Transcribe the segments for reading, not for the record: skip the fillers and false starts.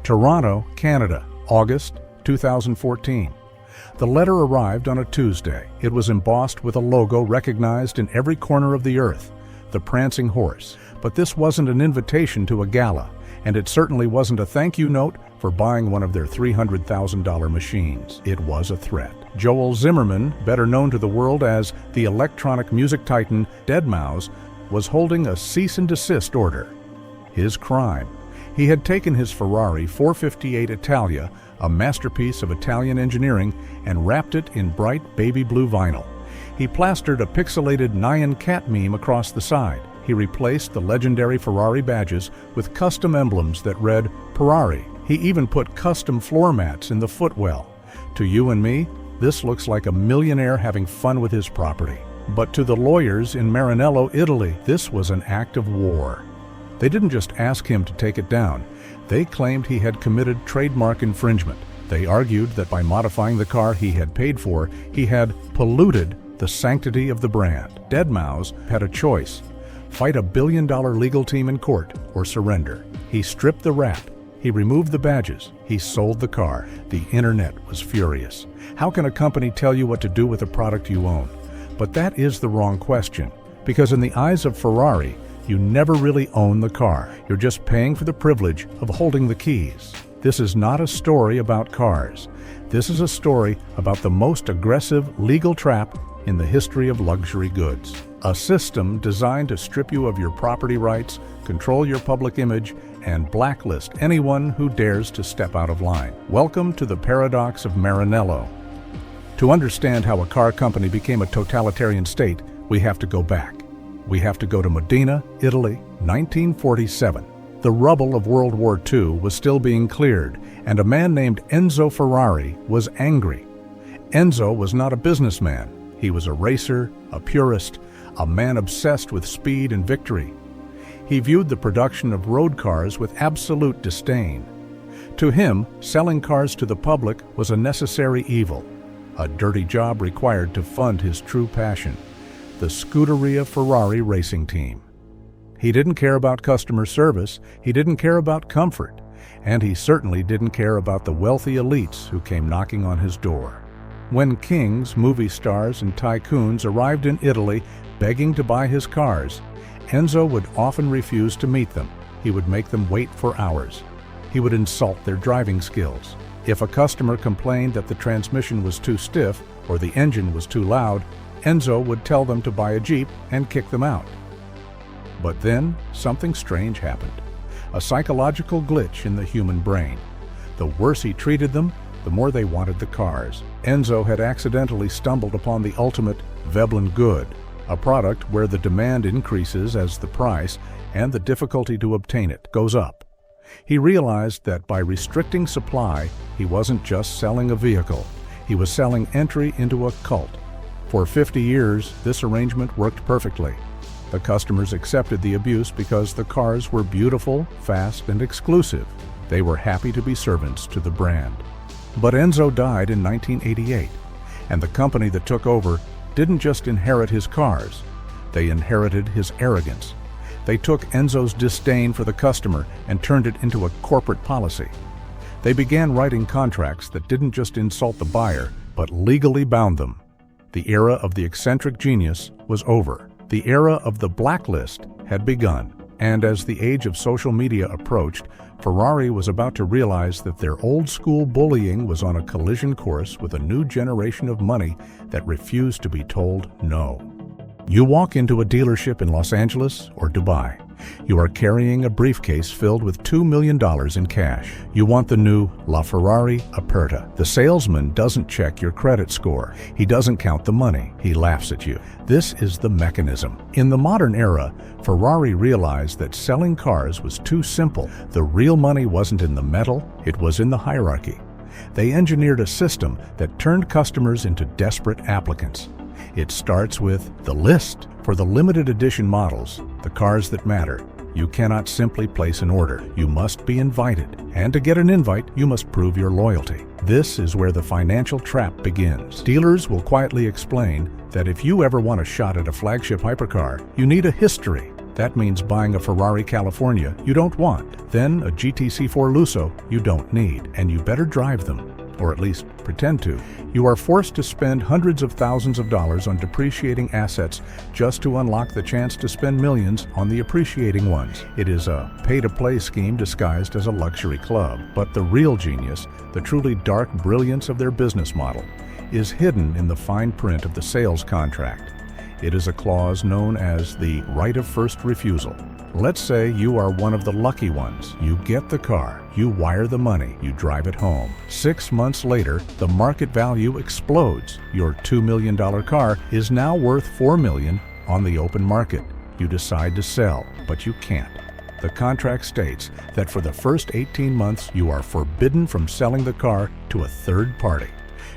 Toronto, Canada, August 2014. The letter arrived on a Tuesday. It was embossed with a logo recognized in every corner of the earth, the prancing horse. But this wasn't an invitation to a gala, and it certainly wasn't a thank you note for buying one of their $300,000 machines. It was a threat. Joel Zimmerman, better known to the world as the electronic music titan deadmau5, was holding a cease and desist order. His crime: he had taken his Ferrari 458 Italia, a masterpiece of Italian engineering, and wrapped it in bright baby blue vinyl. He plastered a pixelated Nyan cat meme across the side. He replaced the legendary Ferrari badges with custom emblems that read Purrari. He even put custom floor mats in the footwell. To you and me, this looks like a millionaire having fun with his property. But to the lawyers in Maranello, Italy, this was an act of war. They didn't just ask him to take it down. They claimed he had committed trademark infringement. They argued that by modifying the car he had paid for, he had polluted the sanctity of the brand. deadmau5 had a choice: fight $1 billion legal team in court or surrender. He stripped the wrap. He removed the badges. He sold the car. The internet was furious. How can a company tell you what to do with a product you own? But that is the wrong question, because in the eyes of Ferrari, you never really own the car. You're just paying for the privilege of holding the keys. This is not a story about cars. This is a story about the most aggressive legal trap in the history of luxury goods. A system designed to strip you of your property rights, control your public image, and blacklist anyone who dares to step out of line. Welcome to the paradox of Maranello. To understand how a car company became a totalitarian state, we have to go back. We have to go to Modena, Italy, 1947. The rubble of World War II was still being cleared, and a man named Enzo Ferrari was angry. Enzo was not a businessman. He was a racer, a purist, a man obsessed with speed and victory. He viewed the production of road cars with absolute disdain. To him, selling cars to the public was a necessary evil, a dirty job required to fund his true passion: the Scuderia Ferrari racing team. He didn't care about customer service, he didn't care about comfort, and he certainly didn't care about the wealthy elites who came knocking on his door. When kings, movie stars, and tycoons arrived in Italy begging to buy his cars, Enzo would often refuse to meet them. He would make them wait for hours. He would insult their driving skills. If a customer complained that the transmission was too stiff or the engine was too loud, Enzo would tell them to buy a Jeep and kick them out. But then something strange happened. A psychological glitch in the human brain. The worse he treated them, the more they wanted the cars. Enzo had accidentally stumbled upon the ultimate Veblen good, a product where the demand increases as the price and the difficulty to obtain it goes up. He realized that by restricting supply, he wasn't just selling a vehicle, he was selling entry into a cult. For 50 years, this arrangement worked perfectly. The customers accepted the abuse because the cars were beautiful, fast, and exclusive. They were happy to be servants to the brand. But Enzo died in 1988, and the company that took over didn't just inherit his cars, they inherited his arrogance. They took Enzo's disdain for the customer and turned it into a corporate policy. They began writing contracts that didn't just insult the buyer, but legally bound them. The era of the eccentric genius was over. The era of the blacklist had begun. And as the age of social media approached, Ferrari was about to realize that their old-school bullying was on a collision course with a new generation of money that refused to be told no. You walk into a dealership in Los Angeles or Dubai. You are carrying a briefcase filled with $2 million in cash. You want the new LaFerrari Aperta. The salesman doesn't check your credit score. He doesn't count the money. He laughs at you. This is the mechanism. In the modern era, Ferrari realized that selling cars was too simple. The real money wasn't in the metal, it was in the hierarchy. They engineered a system that turned customers into desperate applicants. It starts with the list. For the limited edition models, the cars that matter, you cannot simply place an order. You must be invited. And to get an invite, you must prove your loyalty. This is where the financial trap begins. Dealers will quietly explain that if you ever want a shot at a flagship hypercar, you need a history. That means buying a Ferrari California you don't want, then a GTC4 Lusso you don't need, and you better drive them, or at least pretend to. You are forced to spend hundreds of thousands of dollars on depreciating assets just to unlock the chance to spend millions on the appreciating ones. It is a pay-to-play scheme disguised as a luxury club. But the real genius, the truly dark brilliance of their business model, is hidden in the fine print of the sales contract. It is a clause known as the right of first refusal. Let's say you are one of the lucky ones. You get the car, you wire the money, you drive it home. 6 months later, the market value explodes. Your $2 million car is now worth $4 million on the open market. You decide to sell, but you can't. The contract states that for the first 18 months, you are forbidden from selling the car to a third party.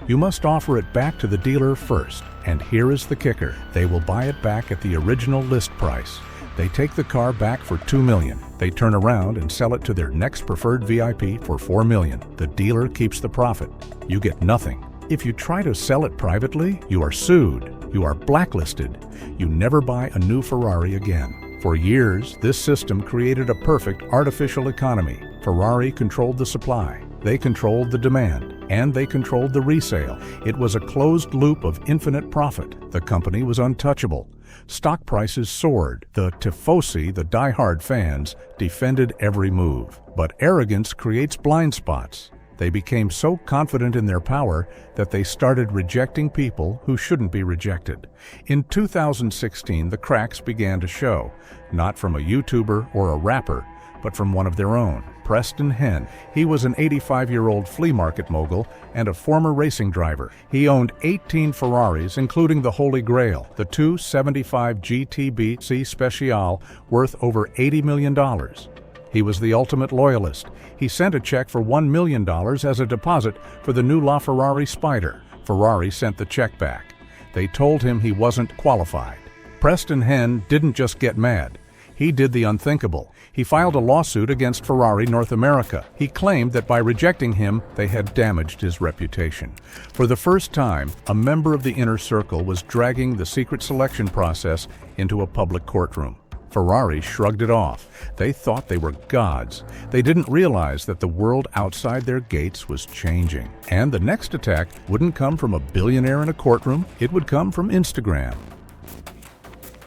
You must offer it back to the dealer first, and here is the kicker. They will buy it back at the original list price. They take the car back for $2 million. They turn around and sell it to their next preferred VIP for $4 million. The dealer keeps the profit. You get nothing. If you try to sell it privately, you are sued. You are blacklisted. You never buy a new Ferrari again. For years, this system created a perfect artificial economy. Ferrari controlled the supply. They controlled the demand, and they controlled the resale. It was a closed loop of infinite profit. The company was untouchable. Stock prices soared. The tifosi, the die-hard fans, defended every move. But arrogance creates blind spots. They became so confident in their power that they started rejecting people who shouldn't be rejected. In 2016, the cracks began to show, not from a YouTuber or a rapper, but from one of their own, Preston Henn. He was an 85-year-old flea market mogul and a former racing driver. He owned 18 Ferraris, including the Holy Grail, the 275 GTB C Speciale, worth over $80 million. He was the ultimate loyalist. He sent a check for $1 million as a deposit for the new LaFerrari Spider. Ferrari sent the check back. They told him he wasn't qualified. Preston Henn didn't just get mad. He did the unthinkable. He filed a lawsuit against Ferrari North America. He claimed that by rejecting him, they had damaged his reputation. For the first time, a member of the inner circle was dragging the secret selection process into a public courtroom. Ferrari shrugged it off. They thought they were gods. They didn't realize that the world outside their gates was changing. And the next attack wouldn't come from a billionaire in a courtroom. It would come from Instagram.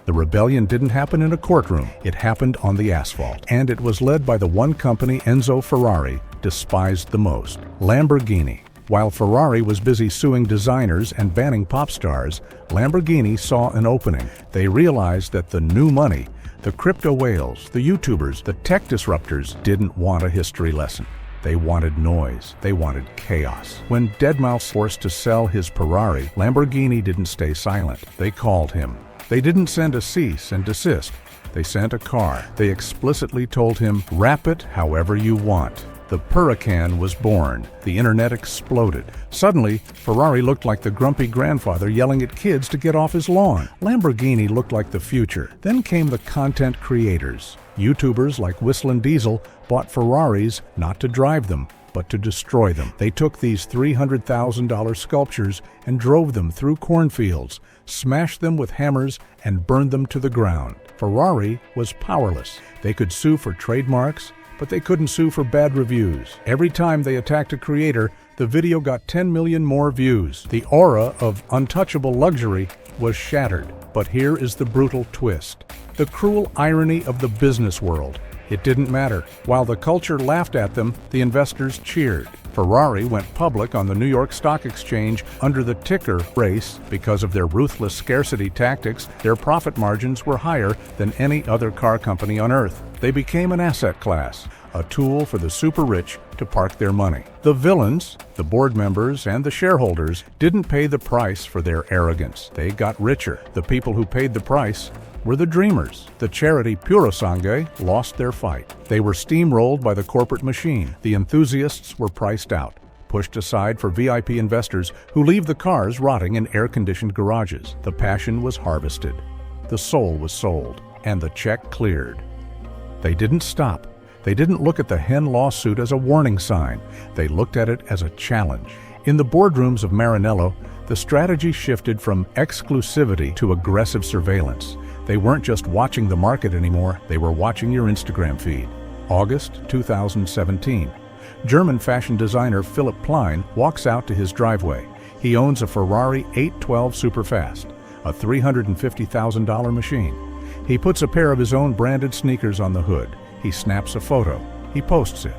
The rebellion didn't happen in a courtroom. It happened on the asphalt. And it was led by the one company Enzo Ferrari despised the most, Lamborghini. While Ferrari was busy suing designers and banning pop stars, Lamborghini saw an opening. They realized that the new money, the crypto whales, the YouTubers, the tech disruptors didn't want a history lesson. They wanted noise. They wanted chaos. When Deadmau5 forced to sell his Purrari, Lamborghini didn't stay silent. They called him. They didn't send a cease and desist. They sent a car. They explicitly told him, wrap it however you want. The Purrari was born. The internet exploded. Suddenly, Ferrari looked like the grumpy grandfather yelling at kids to get off his lawn. Lamborghini looked like the future. Then came the content creators. YouTubers like Whistlin' Diesel bought Ferraris not to drive them, but to destroy them. They took these $300,000 sculptures and drove them through cornfields, smashed them with hammers, and burned them to the ground. Ferrari was powerless. They could sue for trademarks, but they couldn't sue for bad reviews. Every time they attacked a creator, the video got 10 million more views. The aura of untouchable luxury was shattered. But here is the brutal twist. The cruel irony of the business world. It didn't matter. While the culture laughed at them, the investors cheered. Ferrari went public on the New York Stock Exchange under the ticker race. Because of their ruthless scarcity tactics, their profit margins were higher than any other car company on earth. They became an asset class, a tool for the super rich to park their money. The villains, the board members, and the shareholders didn't pay the price for their arrogance. They got richer. The people who paid the price were the dreamers. The charity Puro lost their fight. They were steamrolled by the corporate machine. The enthusiasts were priced out, pushed aside for VIP investors who leave the cars rotting in air-conditioned garages. The passion was harvested. The soul was sold, and the check cleared. They didn't stop. They didn't look at the Henn lawsuit as a warning sign. They looked at it as a challenge. In the boardrooms of Maranello, the strategy shifted from exclusivity to aggressive surveillance. They weren't just watching the market anymore, they were watching your Instagram feed. August 2017. German fashion designer Philipp Plein walks out to his driveway. He owns a Ferrari 812 Superfast, a $350,000 machine. He puts a pair of his own branded sneakers on the hood. He snaps a photo. He posts it.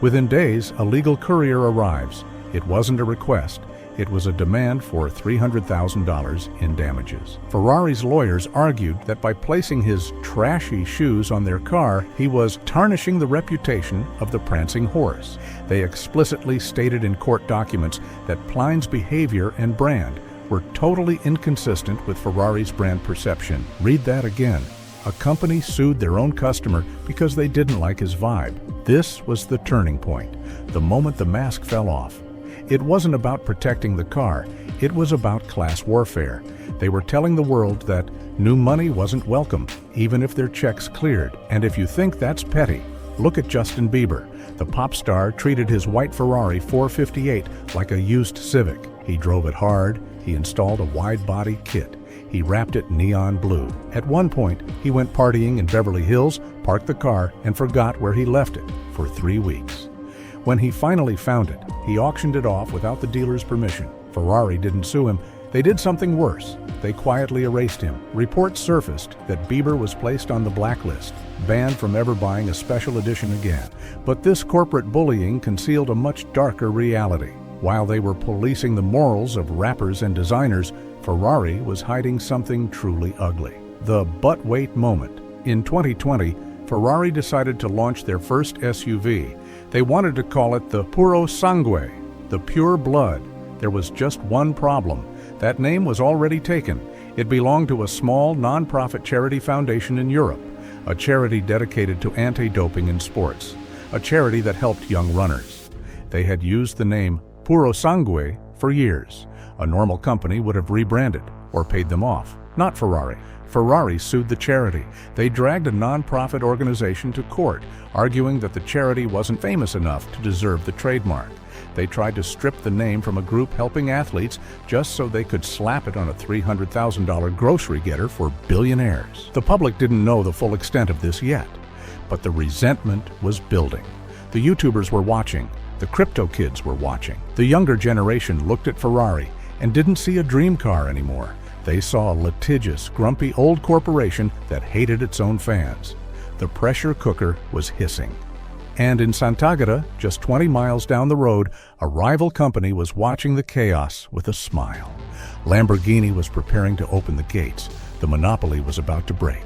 Within days, a legal courier arrives. It wasn't a request. It was a demand for $300,000 in damages. Ferrari's lawyers argued that by placing his trashy shoes on their car, he was tarnishing the reputation of the prancing horse. They explicitly stated in court documents that Plein's behavior and brand were totally inconsistent with Ferrari's brand perception. Read that again. A company sued their own customer because they didn't like his vibe. This was the turning point, the moment the mask fell off. It wasn't about protecting the car, it was about class warfare. They were telling the world that new money wasn't welcome, even if their checks cleared. And if you think that's petty, look at Justin Bieber. The pop star treated his white Ferrari 458 like a used Civic. He drove it hard, he installed a wide-body kit. He wrapped it neon blue. At one point, he went partying in Beverly Hills, parked the car, and forgot where he left it for 3 weeks. When he finally found it, he auctioned it off without the dealer's permission. Ferrari didn't sue him. They did something worse. They quietly erased him. Reports surfaced that Bieber was placed on the blacklist, banned from ever buying a special edition again. But this corporate bullying concealed a much darker reality. While they were policing the morals of rappers and designers, Ferrari was hiding something truly ugly. The but wait moment. In 2020, Ferrari decided to launch their first SUV. They wanted to call it the Puro Sangue, the pure blood. There was just one problem. That name was already taken. It belonged to a small, non-profit charity foundation in Europe, a charity dedicated to anti-doping in sports, a charity that helped young runners. They had used the name Puro Sangue for years. A normal company would have rebranded or paid them off, not Ferrari. Ferrari sued the charity. They dragged a non-profit organization to court, arguing that the charity wasn't famous enough to deserve the trademark. They tried to strip the name from a group helping athletes just so they could slap it on a $300,000 grocery getter for billionaires. The public didn't know the full extent of this yet, but the resentment was building. The YouTubers were watching. The crypto kids were watching. The younger generation looked at Ferrari and didn't see a dream car anymore. They saw a litigious, grumpy old corporation that hated its own fans. The pressure cooker was hissing. And in Sant'Agata, just 20 miles down the road, a rival company was watching the chaos with a smile. Lamborghini was preparing to open the gates. The monopoly was about to break.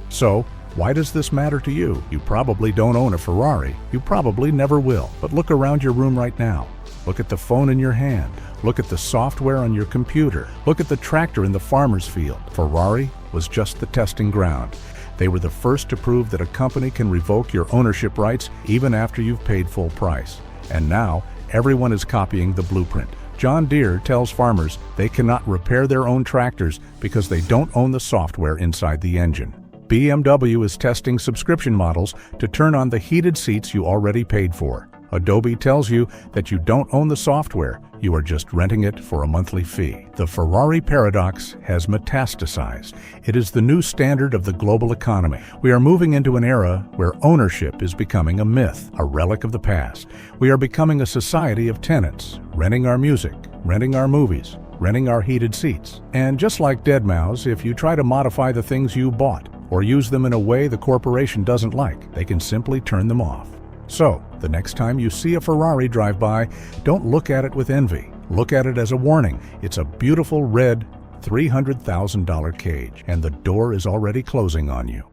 So, why does this matter to you? You probably don't own a Ferrari. You probably never will. But look around your room right now. Look at the phone in your hand. Look at the software on your computer. Look at the tractor in the farmer's field. Ferrari was just the testing ground. They were the first to prove that a company can revoke your ownership rights even after you've paid full price. And now, everyone is copying the blueprint. John Deere tells farmers they cannot repair their own tractors because they don't own the software inside the engine. BMW is testing subscription models to turn on the heated seats you already paid for. Adobe tells you that you don't own the software, you are just renting it for a monthly fee. The Ferrari paradox has metastasized. It is the new standard of the global economy. We are moving into an era where ownership is becoming a myth, a relic of the past. We are becoming a society of tenants, renting our music, renting our movies, renting our heated seats. And just like deadmau5, if you try to modify the things you bought or use them in a way the corporation doesn't like, they can simply turn them off. So, the next time you see a Ferrari drive by, don't look at it with envy. Look at it as a warning. It's a beautiful red $300,000 cage, and the door is already closing on you.